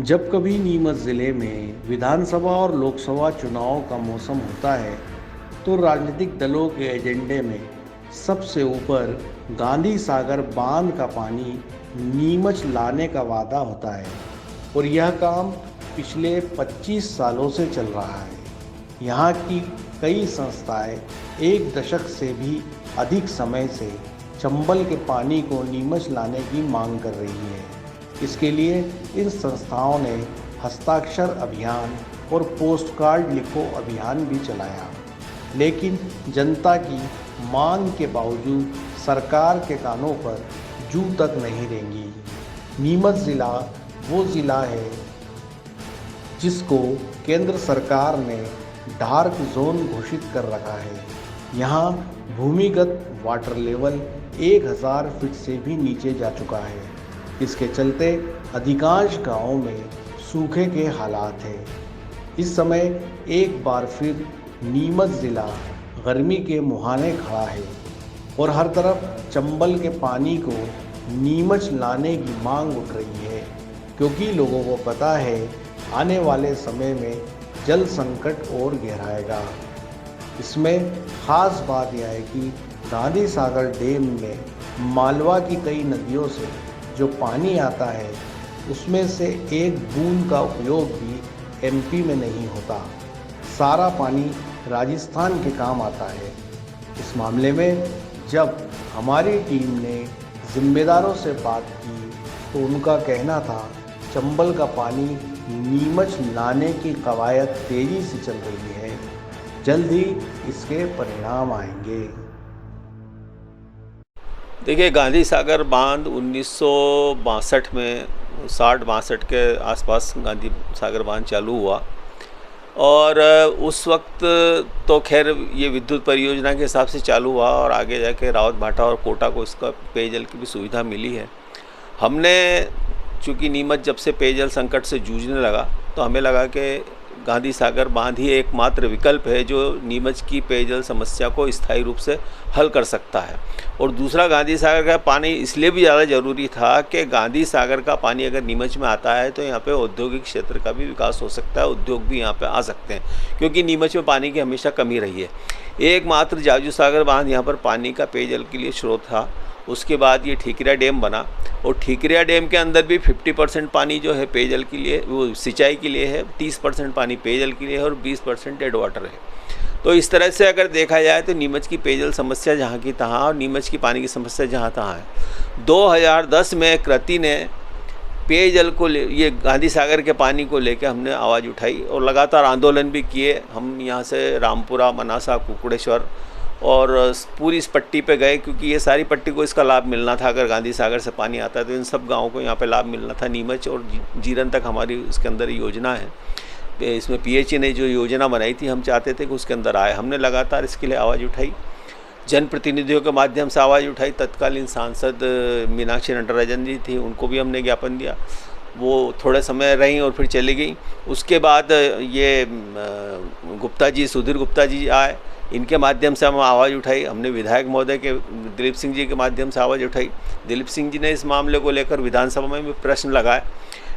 जब कभी नीमच ज़िले में विधानसभा और लोकसभा चुनाव का मौसम होता है, तो राजनीतिक दलों के एजेंडे में सबसे ऊपर गांधी सागर बांध का पानी नीमच लाने का वादा होता है और यह काम पिछले 25 सालों से चल रहा है। यहाँ की कई संस्थाएं एक दशक से भी अधिक समय से चंबल के पानी को नीमच लाने की मांग कर रही है। इसके लिए इन संस्थाओं ने हस्ताक्षर अभियान और पोस्टकार्ड लिखो अभियान भी चलाया, लेकिन जनता की मांग के बावजूद सरकार के कानों पर जू तक नहीं रेंगी। नीमच ज़िला वो ज़िला है जिसको केंद्र सरकार ने डार्क जोन घोषित कर रखा है। यहाँ भूमिगत वाटर लेवल 1000 फीट से भी नीचे जा चुका है। इसके चलते अधिकांश गांवों में सूखे के हालात हैं। इस समय एक बार फिर नीमच ज़िला गर्मी के मुहाने खड़ा है और हर तरफ चंबल के पानी को नीमच लाने की मांग उठ रही है, क्योंकि लोगों को पता है आने वाले समय में जल संकट और गहराएगा। इसमें खास बात यह है कि गांधी सागर डैम में मालवा की कई नदियों से जो पानी आता है, उसमें से एक बूंद का उपयोग भी एमपी में नहीं होता। सारा पानी राजस्थान के काम आता है। इस मामले में जब हमारी टीम ने जिम्मेदारों से बात की तो उनका कहना था चंबल का पानी नीमच लाने की कवायद तेजी से चल रही है, जल्द ही इसके परिणाम आएंगे। देखिए, गांधी सागर बांध 1962 में 60-62 के आसपास गांधी सागर बांध चालू हुआ और उस वक्त तो खैर ये विद्युत परियोजना के हिसाब से चालू हुआ और आगे जाके रावत भाटा और कोटा को इसका पेयजल की भी सुविधा मिली है। हमने चूँकि नीमच जब से पेयजल संकट से जूझने लगा तो हमें लगा कि गांधी सागर बांध ही एकमात्र विकल्प है जो नीमच की पेयजल समस्या को स्थायी रूप से हल कर सकता है। और दूसरा, गांधी सागर का पानी इसलिए भी ज़्यादा ज़रूरी था कि गांधी सागर का पानी अगर नीमच में आता है तो यहाँ पे औद्योगिक क्षेत्र का भी विकास हो सकता है, उद्योग भी यहाँ पे आ सकते हैं, क्योंकि नीमच में पानी की हमेशा कमी रही है। एकमात्र जाजू सागर बांध यहाँ पर पानी का पेयजल के लिए स्रोत था। उसके बाद ये ठीकरिया डैम बना और ठीकरिया डैम के अंदर भी 50% पानी जो है पेयजल के लिए, वो सिंचाई के लिए है, 30% पानी पेयजल के लिए है और 20% डेड वाटर है। तो इस तरह से अगर देखा जाए तो नीमच की पेयजल समस्या जहाँ की तहाँ और नीमच की पानी की समस्या जहाँ तहाँ है। 2010 में कृति ने पेयजल को ये गांधी सागर के पानी को लेकर हमने आवाज़ उठाई और लगातार आंदोलन भी किए। हम यहाँ से रामपुरा, मनासा, कुकुड़ेश्वर और पूरी इस पट्टी पे गए, क्योंकि ये सारी पट्टी को इसका लाभ मिलना था। अगर गांधी सागर से पानी आता है तो इन सब गाँवों को यहाँ पे लाभ मिलना था। नीमच और जीरन तक हमारी इसके अंदर योजना है। इसमें पीएचई ने जो योजना बनाई थी, हम चाहते थे कि उसके अंदर आए। हमने लगातार इसके लिए आवाज़ उठाई, जनप्रतिनिधियों के माध्यम से आवाज़ उठाई। तत्कालीन सांसद मीनाक्षी नटराजन जी थी, उनको भी हमने ज्ञापन दिया। वो थोड़े समय रहीं और फिर चली गई। उसके बाद ये गुप्ता जी, सुधीर गुप्ता जी आए, इनके माध्यम से हम आवाज़ उठाई। हमने विधायक महोदय के दिलीप सिंह जी के माध्यम से आवाज़ उठाई। दिलीप सिंह जी ने इस मामले को लेकर विधानसभा में भी प्रश्न लगाए,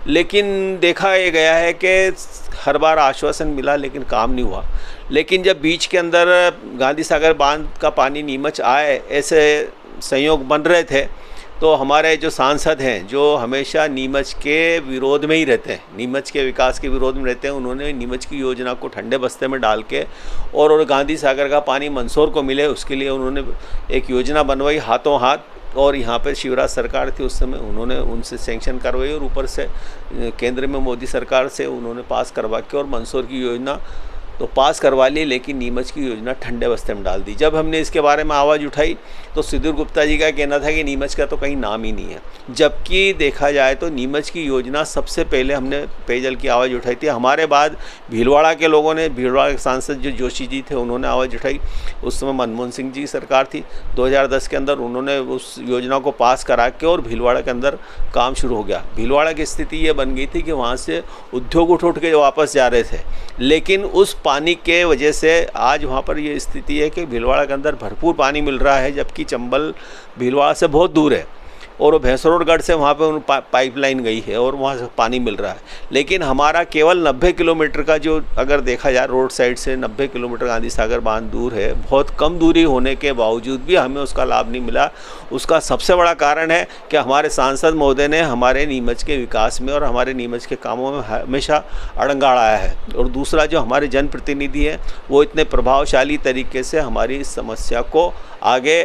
लेकिन देखा ये गया है कि हर बार आश्वासन मिला लेकिन काम नहीं हुआ। लेकिन जब बीच के अंदर गांधी सागर बांध का पानी नीमच आए, ऐसे संयोग बन रहे थे, तो हमारे जो सांसद हैं जो हमेशा नीमच के विरोध में ही रहते हैं, नीमच के विकास के विरोध में रहते हैं, उन्होंने नीमच की योजना को ठंडे बस्ते में डाल के और गांधी सागर का पानी मंदसौर को मिले उसके लिए उन्होंने एक योजना बनवाई हाथों हाथ। और यहाँ पर शिवराज सरकार थी उस समय, उन्होंने उनसे सैंक्शन करवाई और ऊपर से केंद्र में मोदी सरकार से उन्होंने पास करवा के और मंदसौर की योजना तो पास करवा ली, लेकिन नीमच की योजना ठंडे बस्ते में डाल दी। जब हमने इसके बारे में आवाज़ उठाई तो सुधीर गुप्ता जी का कहना था कि नीमच का तो कहीं नाम ही नहीं है, जबकि देखा जाए तो नीमच की योजना सबसे पहले हमने पेयजल की आवाज़ उठाई थी। हमारे बाद भीलवाड़ा के लोगों ने, भीलवाड़ा के सांसद जो जोशी जी थे, उन्होंने आवाज़ उठाई। उस समय मनमोहन सिंह जी की सरकार थी। 2010 के अंदर उन्होंने उस योजना को पास करा के और भीलवाड़ा के अंदर काम शुरू हो गया। भीलवाड़ा की स्थिति ये बन गई थी कि वहाँ से उद्योग उठ के वापस जा रहे थे, लेकिन उस पानी के वजह से आज वहाँ पर ये स्थिति है कि भीलवाड़ा के अंदर भरपूर पानी मिल रहा है, जबकि चंबल भीलवाड़ा से बहुत दूर है। और वो भैंसरोडगढ़ से वहाँ पे पाइपलाइन गई है और वहाँ से पानी मिल रहा है। लेकिन हमारा केवल 90 किलोमीटर का जो अगर देखा जाए रोड साइड से 90 किलोमीटर गांधी सागर बांध दूर है, बहुत कम दूरी होने के बावजूद भी हमें उसका लाभ नहीं मिला। उसका सबसे बड़ा कारण है कि हमारे सांसद महोदय ने हमारे नीमच के विकास में और हमारे नीमच के कामों में हमेशा अड़ंगा अड़ाया है। और दूसरा जो हमारे जनप्रतिनिधि हैं वो इतने प्रभावशाली तरीके से हमारी इस समस्या को आगे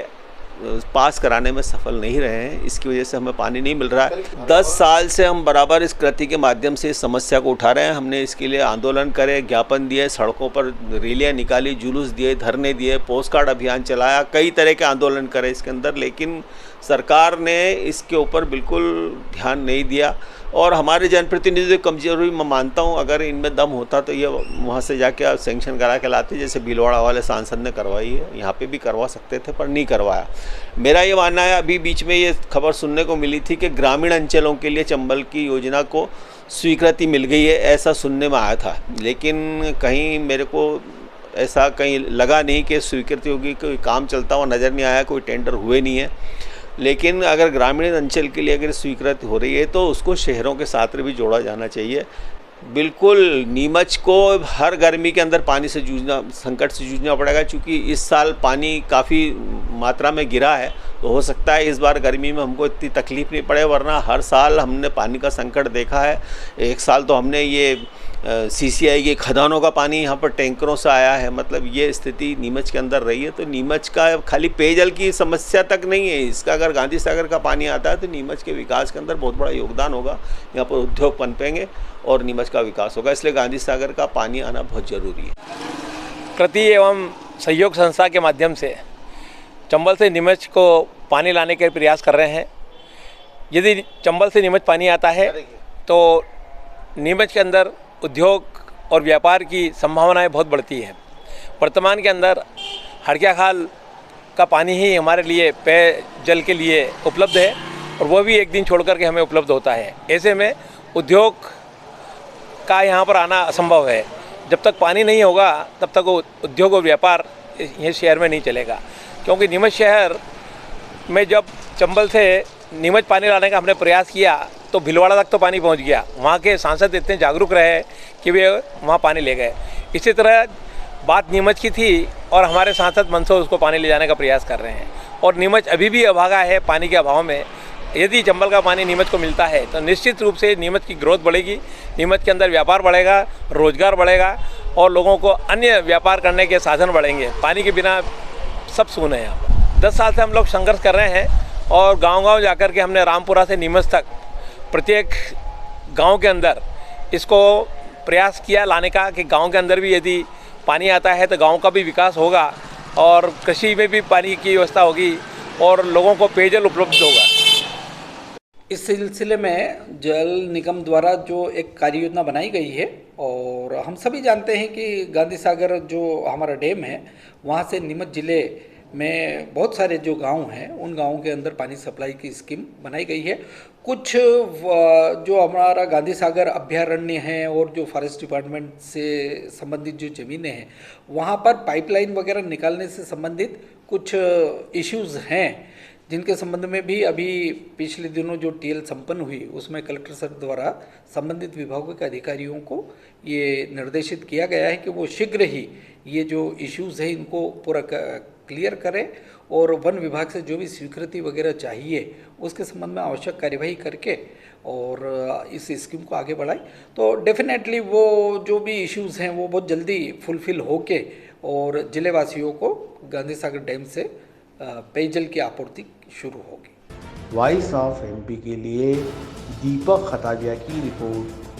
पास कराने में सफल नहीं रहे हैं। इसकी वजह से हमें पानी नहीं मिल रहा है। 10 साल से हम बराबर इस कृति के माध्यम से इस समस्या को उठा रहे हैं। हमने इसके लिए आंदोलन करे, ज्ञापन दिए, सड़कों पर रैलियां निकाली, जुलूस दिए, धरने दिए, पोस्ट कार्ड अभियान चलाया, कई तरह के आंदोलन करे इसके अंदर, लेकिन सरकार ने इसके ऊपर बिल्कुल ध्यान नहीं दिया। और हमारे जनप्रतिनिधि कमजोरी मैं मानता हूँ, अगर इनमें दम होता तो ये वहाँ से जाके सेंक्शन करा के लाते, जैसे भीलवाड़ा वाले सांसद ने करवाई है। यहाँ पे भी करवा सकते थे पर नहीं करवाया। मेरा ये मानना है, अभी बीच में ये खबर सुनने को मिली थी कि ग्रामीण अंचलों के लिए चंबल की योजना को स्वीकृति मिल गई है, ऐसा सुनने में आया था। लेकिन कहीं मेरे को ऐसा कहीं लगा नहीं कि स्वीकृति होगी, कोई काम चलता हुआ नज़र नहीं आया, कोई टेंडर हुए नहीं है। लेकिन अगर ग्रामीण अंचल के लिए अगर स्वीकृति हो रही है तो उसको शहरों के साथ भी जोड़ा जाना चाहिए। बिल्कुल नीमच को हर गर्मी के अंदर पानी से संकट से जूझना पड़ेगा, क्योंकि इस साल पानी काफ़ी मात्रा में गिरा है। तो हो सकता है इस बार गर्मी में हमको इतनी तकलीफ़ नहीं पड़े, वरना हर साल हमने पानी का संकट देखा है। एक साल तो हमने ये CCI की खदानों का पानी यहाँ पर टैंकरों से आया है। मतलब ये स्थिति नीमच के अंदर रही है। तो नीमच का खाली पेयजल की समस्या तक नहीं है, इसका अगर गांधी सागर का पानी आता है तो नीमच के विकास के अंदर बहुत बड़ा योगदान होगा। यहाँ पर उद्योग पनपेंगे और नीमच का विकास होगा, इसलिए गांधी सागर का पानी आना बहुत ज़रूरी है। कृति एवं सहयोग संस्था के माध्यम से चंबल से नीमच को पानी लाने के प्रयास कर रहे हैं। यदि चंबल से नीमच पानी आता है तो नीमच के अंदर उद्योग और व्यापार की संभावनाएं बहुत बढ़ती हैं। वर्तमान के अंदर हड़किया खाल का पानी ही हमारे लिए पेयजल के लिए उपलब्ध है और वो भी एक दिन छोड़ कर के हमें उपलब्ध होता है। ऐसे में उद्योग का यहाँ पर आना असंभव है। जब तक पानी नहीं होगा तब तक वो उद्योग और व्यापार ये शहर में नहीं चलेगा। क्योंकि नीमच शहर में जब चंबल से नीमच पानी लाने का हमने प्रयास किया तो भीलवाड़ा तक तो पानी पहुंच गया। वहाँ के सांसद इतने जागरूक रहे कि वे वहाँ पानी ले गए। इसी तरह बात नीमच की थी और हमारे सांसद मन से उसको पानी ले जाने का प्रयास कर रहे हैं। और नीमच अभी भी अभागा है पानी के अभाव में। यदि चंबल का पानी नीमच को मिलता है तो निश्चित रूप से नीमच की ग्रोथ बढ़ेगी, नीमच के अंदर व्यापार बढ़ेगा, रोजगार बढ़ेगा और लोगों को अन्य व्यापार करने के साधन बढ़ेंगे। पानी के बिना सब सून है। यहाँ पर 10 साल से हम लोग संघर्ष कर रहे हैं और गांव-गांव जाकर के हमने रामपुरा से नीमच तक प्रत्येक गांव के अंदर इसको प्रयास किया लाने का कि गांव के अंदर भी यदि पानी आता है तो गांव का भी विकास होगा और कृषि में भी पानी की व्यवस्था होगी और लोगों को पेयजल उपलब्ध होगा। इस सिलसिले में जल निगम द्वारा जो एक कार्य योजना बनाई गई है और हम सभी जानते हैं कि गांधी सागर जो हमारा डैम है वहाँ से नीमच ज़िले में बहुत सारे जो गांव हैं उन गांवों के अंदर पानी सप्लाई की स्कीम बनाई गई है। कुछ जो हमारा गांधी सागर अभयारण्य है और जो फॉरेस्ट डिपार्टमेंट से संबंधित जो ज़मीनें हैं वहाँ पर पाइपलाइन वगैरह निकालने से संबंधित कुछ इश्यूज़ हैं, जिनके संबंध में भी अभी पिछले दिनों जो TL संपन्न हुई उसमें कलेक्टर सर द्वारा संबंधित विभागों के अधिकारियों को ये निर्देशित किया गया है कि वो शीघ्र ही ये जो इश्यूज़ हैं इनको पूरा क्लियर करें और वन विभाग से जो भी स्वीकृति वगैरह चाहिए उसके संबंध में आवश्यक कार्यवाही करके और इस स्कीम को आगे बढ़ाएं। तो डेफिनेटली वो जो भी इश्यूज़ हैं वो बहुत जल्दी फुलफिल होके और जिलेवासियों को गांधी सागर डैम से पेयजल की आपूर्ति शुरू होगी। वॉइस ऑफ MP के लिए दीपक खताबिया की रिपोर्ट।